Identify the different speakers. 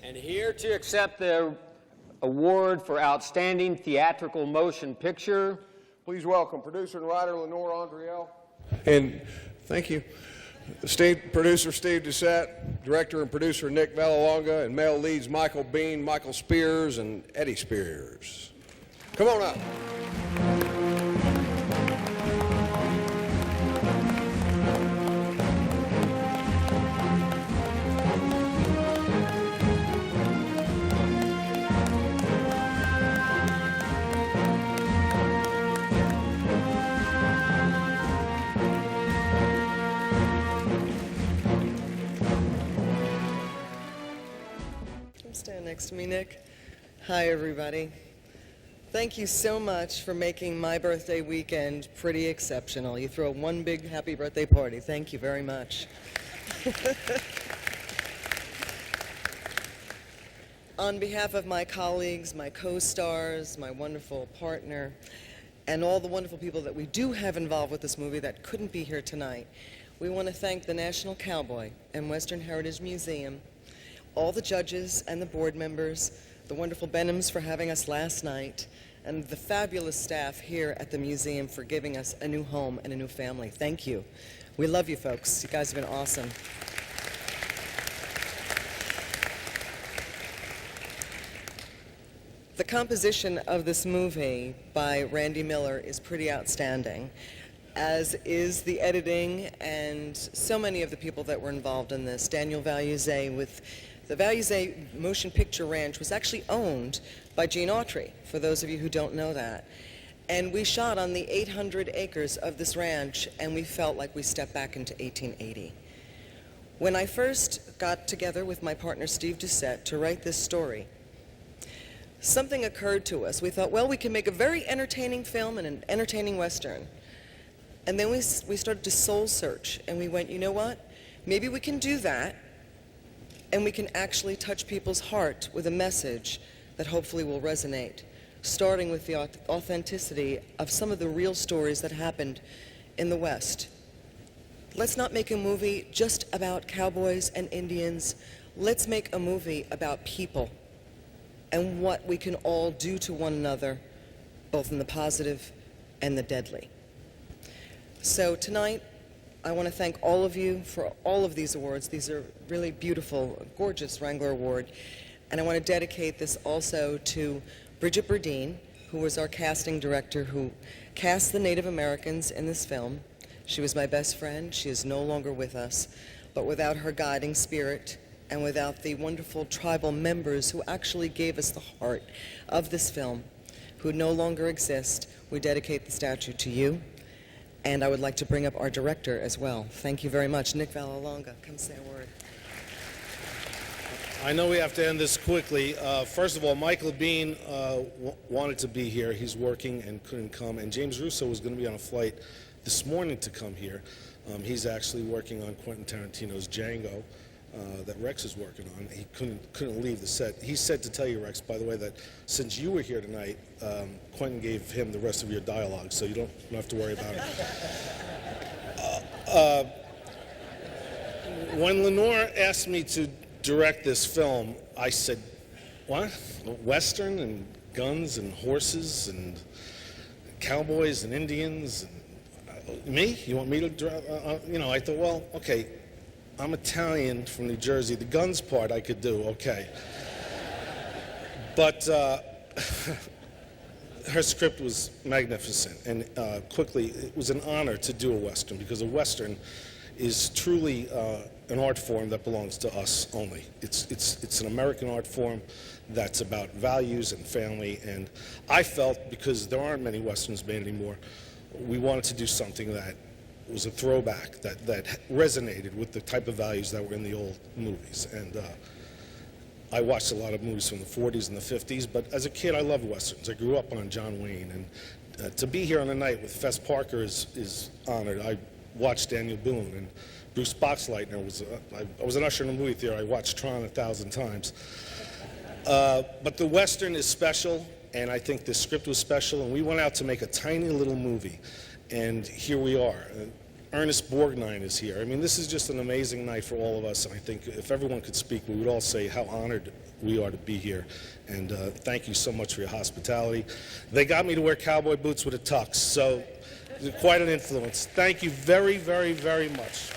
Speaker 1: And here to accept the award for Outstanding Theatrical Motion Picture,
Speaker 2: please welcome producer and writer Lenore Andriel.
Speaker 3: And thank you. Producer Steve Doucette, director and producer Nick Vallelonga, and male leads Michael Biehn, Michael Spears, and Eddie Spears. Come on up.
Speaker 4: Stand next to me, Nick. Hi, everybody. Thank you so much for making my birthday weekend pretty exceptional. You throw one big happy birthday party. Thank you very much. On behalf of my colleagues, my co-stars, my wonderful partner, and all the wonderful people that we do have involved with this movie that couldn't be here tonight, we want to thank the National Cowboy and Western Heritage Museum, all the judges and the board members, the wonderful Benhams for having us last night, and the fabulous staff here at the museum for giving us a new home and a new family. Thank you. We love you folks. You guys have been awesome. The composition of this movie by Randy Miller is pretty outstanding, as is the editing and so many of the people that were involved in this. Daniel Valuze with the Valuze Motion Picture Ranch was actually owned by Gene Autry, for those of you who don't know that. And we shot on the 800 acres of this ranch, and we felt like we stepped back into 1880. When I first got together with my partner Steve Doucette to write this story, something occurred to us. We thought, well, we can make a very entertaining film and an entertaining Western. And then we started to soul search, and we went, you know what? Maybe we can do that, and we can actually touch people's heart with a message that hopefully will resonate, starting with the authenticity of some of the real stories that happened in the West. Let's not make a movie just about cowboys and Indians. Let's make a movie about people and what we can all do to one another, both in the positive and the deadly. So tonight, I want to thank all of you for all of these awards. These are really beautiful, gorgeous Wrangler Award. And I want to dedicate this also to Bridget Berdeen, who was our casting director, who cast the Native Americans in this film. She was my best friend. She is no longer with us. But without her guiding spirit and without the wonderful tribal members who actually gave us the heart of this film, who no longer exist, we dedicate the statue to you. And I would like to bring up our director as well. Thank you very much. Nick Vallelonga, come say a word.
Speaker 5: I know we have to end this quickly. First of all, Michael Biehn wanted to be here. He's working and couldn't come. And James Russo was going to be on a flight this morning to come here. He's actually working on Quentin Tarantino's Django that Rex is working on. He couldn't leave the set. He said to tell you, Rex, by the way, that since you were here tonight, Quentin gave him the rest of your dialogue, so you don't have to worry about it. When Lenore asked me to direct this film, I said, what? Western and guns and horses and cowboys and Indians? And, me? You want me to direct? I thought, well, okay. I'm Italian from New Jersey. The guns part I could do, okay. But her script was magnificent, and quickly, it was an honor to do a Western, because a Western is truly an art form that belongs to us only. It's an American art form that's about values and family, and I felt, because there aren't many Westerns made anymore, we wanted to do something that was a throwback that resonated with the type of values that were in the old movies. And I watched a lot of movies from the 40s and the 50s, but as a kid I loved Westerns. I grew up on John Wayne, and to be here on a night with Fess Parker is honored. I watched Daniel Boone, and Bruce Boxleitner was, I was an usher in a movie theater. I watched Tron 1,000 times. But the Western is special, and I think the script was special, and we went out to make a tiny little movie. And here we are. Ernest Borgnine is here. I mean, this is just an amazing night for all of us, and I think if everyone could speak, we would all say how honored we are to be here. And thank you so much for your hospitality. They got me to wear cowboy boots with a tux, so quite an influence. Thank you very, very, very much.